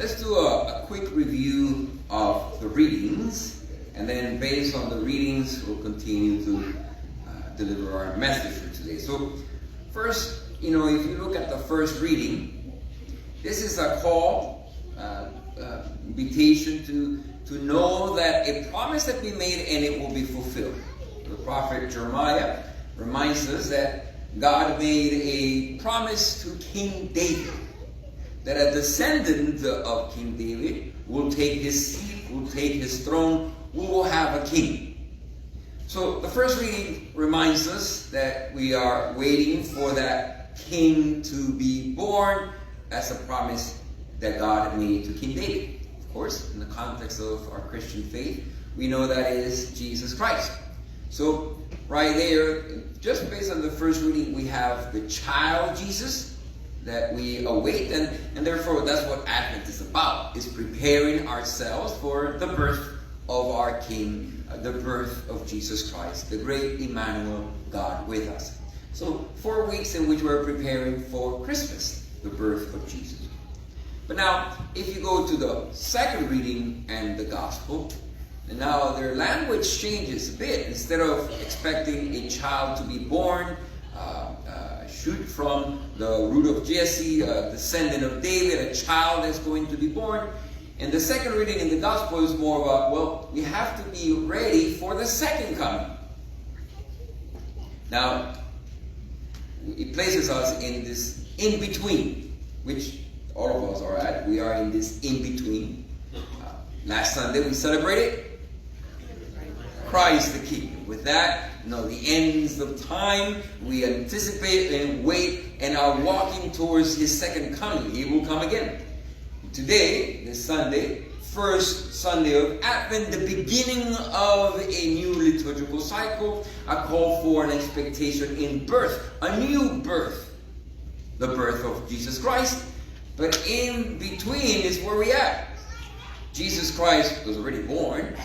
let's do a quick review of the readings, and then based on the readings, we'll continue to deliver our message for today. So first, if you look at the first reading, this is a call, invitation to know that a promise that we made and it will be fulfilled. The prophet Jeremiah reminds us that God made a promise to King David that a descendant of King David will take his seat, will take his throne, we will have a king. So the first reading reminds us that we are waiting for that king to be born. That's a promise that God made to King David. Of course, in the context of our Christian faith, we know that is Jesus Christ. So right there, just based on the first reading, we have the child Jesus that we await, and therefore that's what Advent is about, is preparing ourselves for the birth of our King, the birth of Jesus Christ, the great Emmanuel, God with us. So 4 weeks in which we're preparing for Christmas, the birth of Jesus. But now, if you go to the second reading and the gospel, and now their language changes a bit. Instead of expecting a child to be born, shoot from the root of Jesse, a descendant of David, a child that's going to be born. And the second reading in the gospel is more about, we have to be ready for the second coming. Now, it places us in this in-between, which all of us are at. We are in this in-between. Last Sunday we celebrated Christ the King. With that, the ends of time, we anticipate and wait and are walking towards his second coming. He will come again. Today, this Sunday, first Sunday of Advent, the beginning of a new liturgical cycle, a call for an expectation in birth, a new birth, the birth of Jesus Christ. But in between is where we are. Jesus Christ was already born,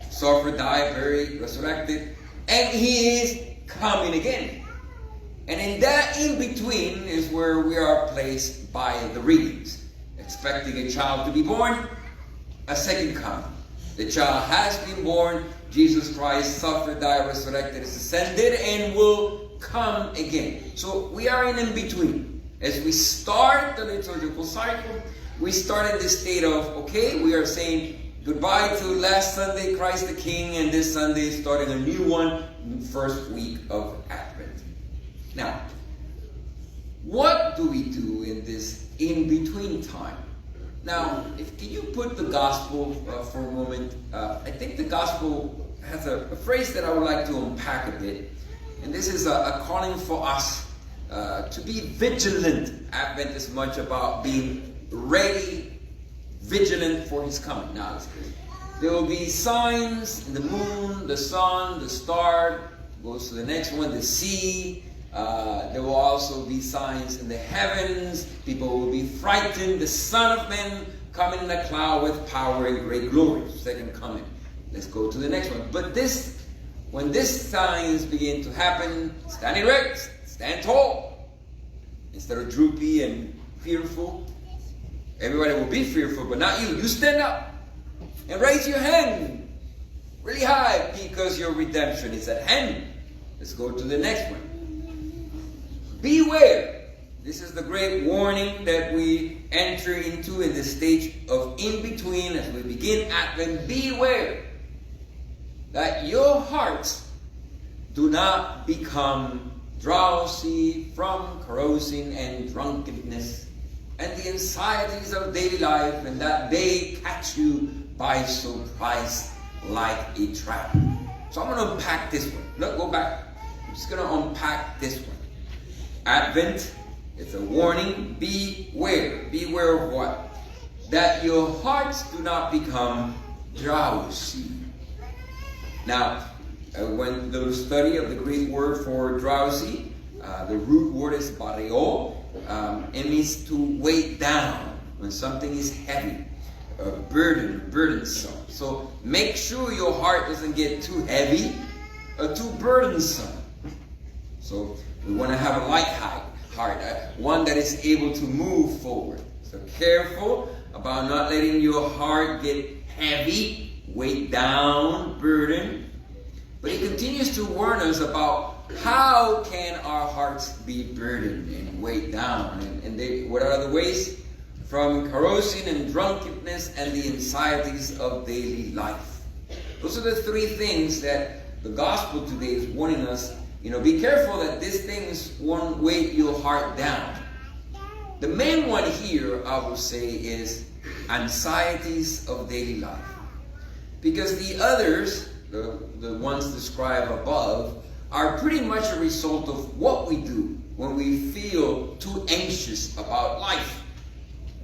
suffered, died, buried, resurrected, and he is coming again. And in that in-between is where we are placed by the readings. Expecting a child to be born, a second coming. The child has been born, Jesus Christ suffered, died, resurrected, is ascended, and will come again. So we are in between. As we start the liturgical cycle, we start in this state of, okay, we are saying goodbye to last Sunday, Christ the King, and this Sunday starting a new one, first week of Advent. Now, what do we do in this in-between time? Now, can you put the gospel for a moment? I think the gospel has a phrase that I would like to unpack a bit. And this is a calling for us to be vigilant. Advent is much about being ready, vigilant for his coming. Now, there will be signs in the moon, the sun, the star. Goes to the next one, the sea. There will also be signs in the heavens. People will be frightened. The Son of Man coming in a cloud with power and great glory. Second coming. Let's go to the next one. But when these signs begin to happen, stand erect, stand tall. Instead of droopy and fearful. Everybody will be fearful, but not you. You stand up and raise your hand really high because your redemption is at hand. Let's go to the next one. Beware. This is the great warning that we enter into in the stage of in-between as we begin Advent. Beware that your hearts do not become drowsy from carousing and drunkenness and the anxieties of daily life, and that they catch you by surprise like a trap. So I'm going to unpack this one. Look, go back. I'm just going to unpack this one. Advent is a warning. Beware. Beware of what? That your hearts do not become drowsy. Now, when the study of the Greek word for drowsy, the root word is bareo. It means to weigh down when something is heavy, burdensome. So make sure your heart doesn't get too heavy or too burdensome. So we want to have a light heart, one that is able to move forward. So careful about not letting your heart get heavy, weighed down, burdened. But he continues to warn us about how can our hearts be burdened and weighed down. What are the ways? From carousing and drunkenness and the anxieties of daily life. Those are the three things that the gospel today is warning us. Be careful that these things won't weigh your heart down. The main one here, I will say, is anxieties of daily life. Because the others, the ones described above, are pretty much a result of what we do when we feel too anxious about life.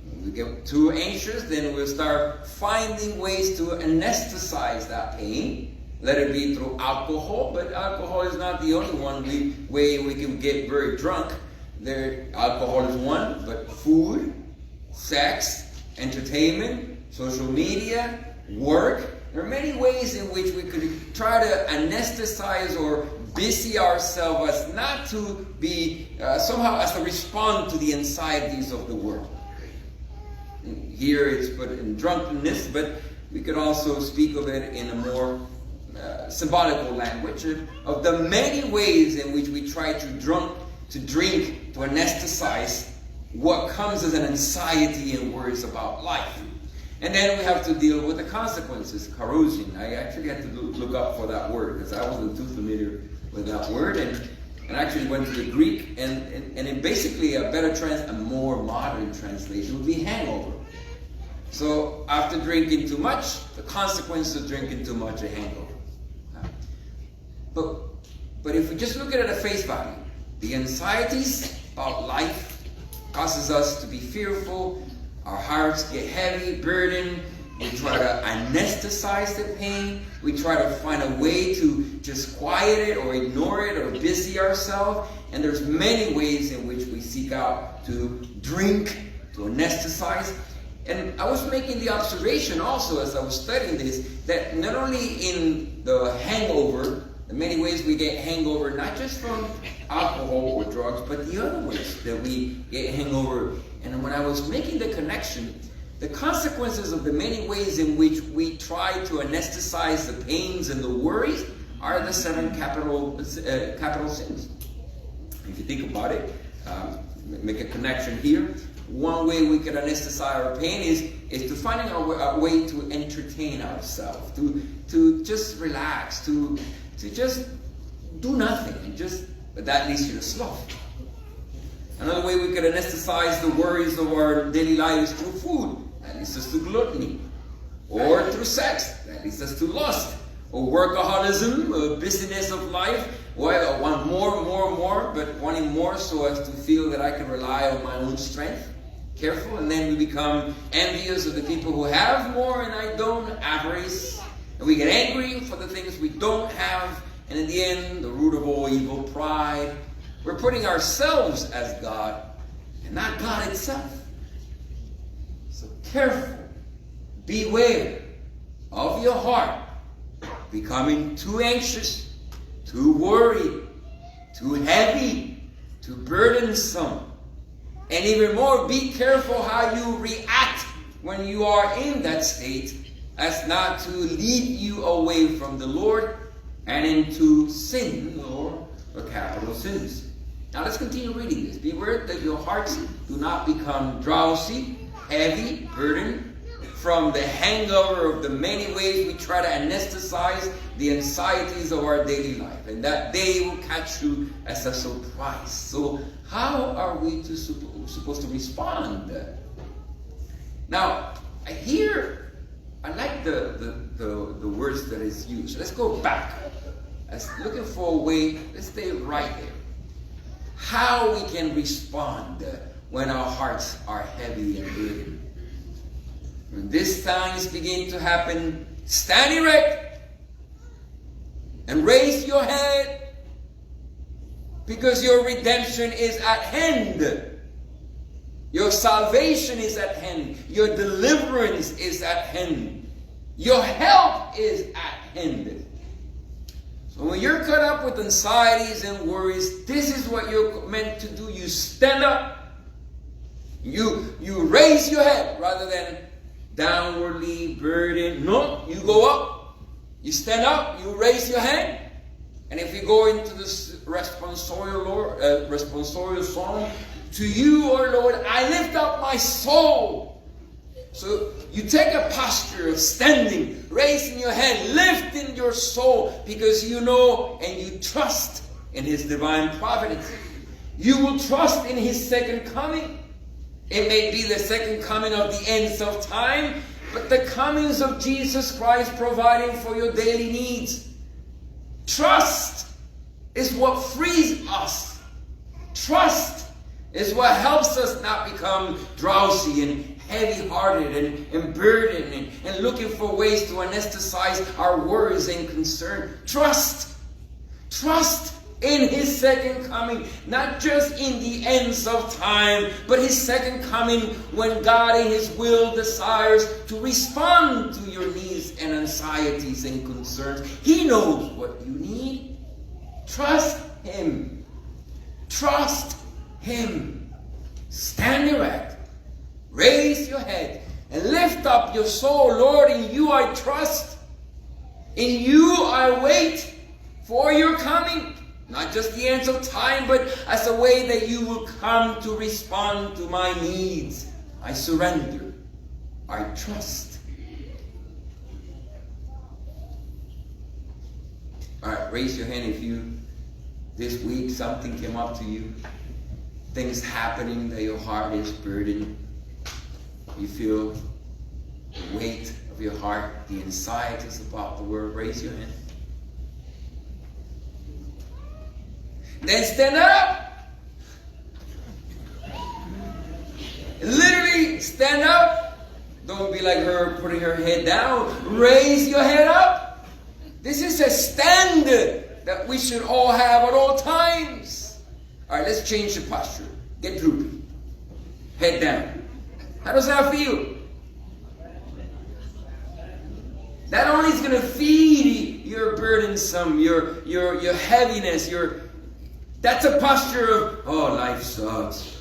When we get too anxious, then we'll start finding ways to anesthetize that pain. Let it be through alcohol, but alcohol is not the only way we can get very drunk. Alcohol is one, but food, sex, entertainment, social media, work. There are many ways in which we could try to anesthetize or busy ourselves as not to be somehow as to respond to the anxieties of the world. Here it's put in drunkenness, but we could also speak of it in a more symbolical language of the many ways in which we try to drink to anesthetize what comes as an anxiety and worries about life. And then we have to deal with the consequences, carousing. I actually had to look up for that word because I wasn't too familiar with that word, and actually went to the Greek, and it basically a more modern translation would be hangover. So after drinking too much, the consequence of drinking too much, a hangover. But if we just look at it at face value, the anxieties about life causes us to be fearful. Our hearts get heavy, burdened. We try to anesthetize the pain. We try to find a way to just quiet it or ignore it or busy ourselves. And there's many ways in which we seek out to drink, to anesthetize. And I was making the observation also as I was studying this, that not only in the hangover, the many ways we get hangover, not just from alcohol or drugs, but the other ways that we get hangover. And when I was making the connection, the consequences of the many ways in which we try to anesthetize the pains and the worries are the 7 capital sins. If you think about it, make a connection here. One way we can anesthetize our pain is to finding a way to entertain ourselves, to just relax, to just do nothing, but that leads you to sloth. Another way we could anesthetize the worries of our daily life is through food. That leads us to gluttony. Or through sex. That leads us to lust. Or workaholism, or busyness of life. Well, I want more, but wanting more so as to feel that I can rely on my own strength. Careful, and then we become envious of the people who have more and I don't. Avarice. And we get angry for the things we don't have. And in the end, the root of all evil, pride. We're putting ourselves as God and not God itself. So careful. Beware of your heart becoming too anxious, too worried, too heavy, too burdensome. And even more, be careful how you react when you are in that state, as not to lead you away from the Lord and into sin or the capital sins. Now let's continue reading this. Beware that your hearts do not become drowsy, heavy, burdened from the hangover of the many ways we try to anesthetize the anxieties of our daily life. And that day will catch you as a surprise. So how are we supposed to respond? Now, here, I like the words that is used. Let's go back. As looking for a way, let's stay right there. How we can respond when our hearts are heavy and burdened. When these signs begin to happen, stand erect and raise your head, because your redemption is at hand. Your salvation is at hand. Your deliverance is at hand. Your help is at hand. So when you're caught up with anxieties and worries, this is what you're meant to do. You stand up. You raise your head rather than downwardly burdened. No, you go up. You stand up. You raise your hand. And if you go into this responsorial song, to you, O Lord, I lift up my soul. So you take a posture of standing, raising your hand, lifting your soul, because you know and you trust in His divine providence. You will trust in His second coming. It may be the second coming of the ends of time, but the comings of Jesus Christ providing for your daily needs. Trust is what frees us. Trust is what helps us not become drowsy and heavy-hearted and burdened and looking for ways to anesthetize our worries and concern. Trust in His second coming, not just in the ends of time, but His second coming when God in His will desires to respond to your needs and anxieties and concerns. He knows what you need. Trust Him. Trust Him. Stand erect. Raise your head and lift up your soul. Lord, in you I trust. In you I wait for your coming. Not just the ends of time, but as a way that you will come to respond to my needs. I surrender. I trust. All right, raise your hand if this week something came up to you. Things happening that your heart is burdened. You feel the weight of your heart, the anxieties about the world. Raise your hand. Then stand up. Literally stand up. Don't be like her putting her head down. Raise your head up. This is a standard that we should all have at all times. All right, let's change the posture. Get droopy. Head down. How does that feel? That only is going to feed your burdensome, your heaviness, that's a posture of, oh, life sucks.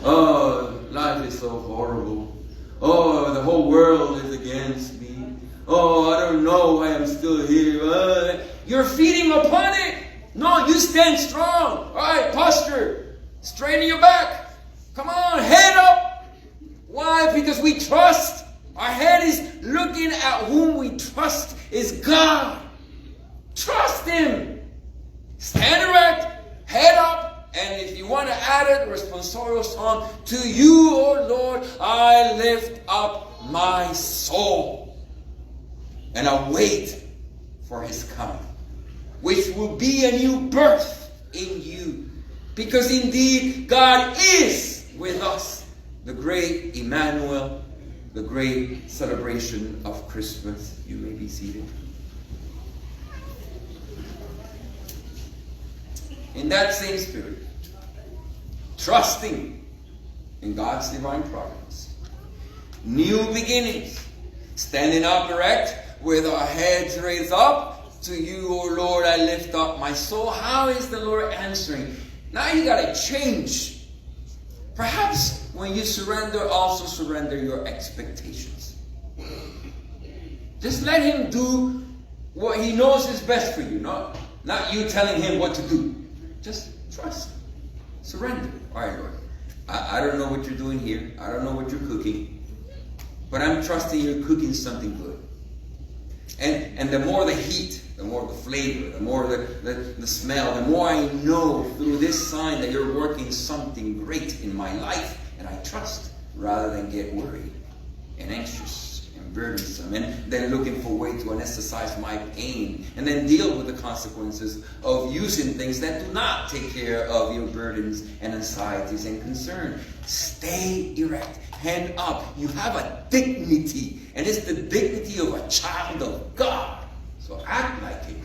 Oh, life is so horrible. Oh, the whole world is against me. Oh, I don't know why I'm still here. You're feeding upon it. No, you stand strong. All right, posture. Straighten your back. Come on, head up. Why? Because we trust. Our head is looking at whom we trust is God. Trust Him. Stand erect, head up, and if you want to add it, responsorial song, to you, O Lord, I lift up my soul. And I wait for His coming, which will be a new birth in you. Because indeed, God is with us. The great Emmanuel, the great celebration of Christmas. You may be seated. In that same spirit, trusting in God's divine providence, new beginnings, standing up erect with our heads raised up, to you, O Lord, I lift up my soul. How is the Lord answering? Now you got to change. Perhaps when you surrender, also surrender your expectations. Just let Him do what He knows is best for you, not you telling Him what to do. Just trust. Surrender. All right, Lord. I don't know what you're doing here. I don't know what you're cooking. But I'm trusting you're cooking something good. And the more the heat, the more the flavor, the more the smell, the more I know through this sign that you're working something great in my life. And I trust rather than get worried and anxious and burdensome and then looking for a way to anesthetize my pain and then deal with the consequences of using things that do not take care of your burdens and anxieties and concern. Stay erect, hand up. You have a dignity, and it's the dignity of a child of God. So act like it.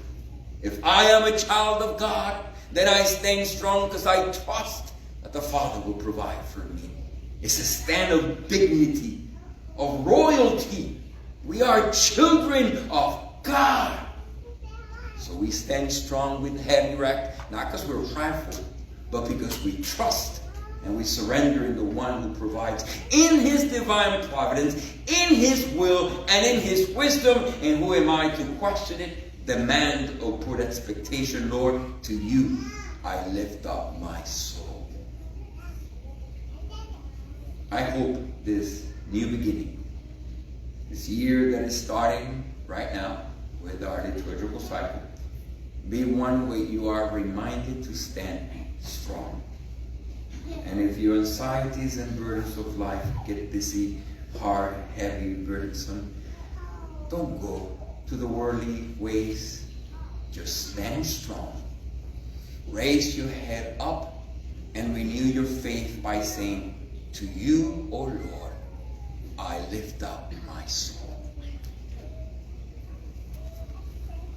If I am a child of God, then I stand strong because I trust that the Father will provide for me. It's a stand of dignity, of royalty. We are children of God. So we stand strong with head erect, not because we're prideful, but because we trust And we surrender in the one who provides in his divine providence, in his will, and in his wisdom. And who am I to question it, demand, or put expectation, Lord? To you I lift up my soul. I hope this new beginning, this year that is starting right now with our liturgical cycle, be one where you are reminded to stand strong. And if your anxieties and burdens of life get busy, hard, heavy, burdensome, don't go to the worldly ways. Just stand strong. Raise your head up and renew your faith by saying, to you, O Lord, I lift up my soul.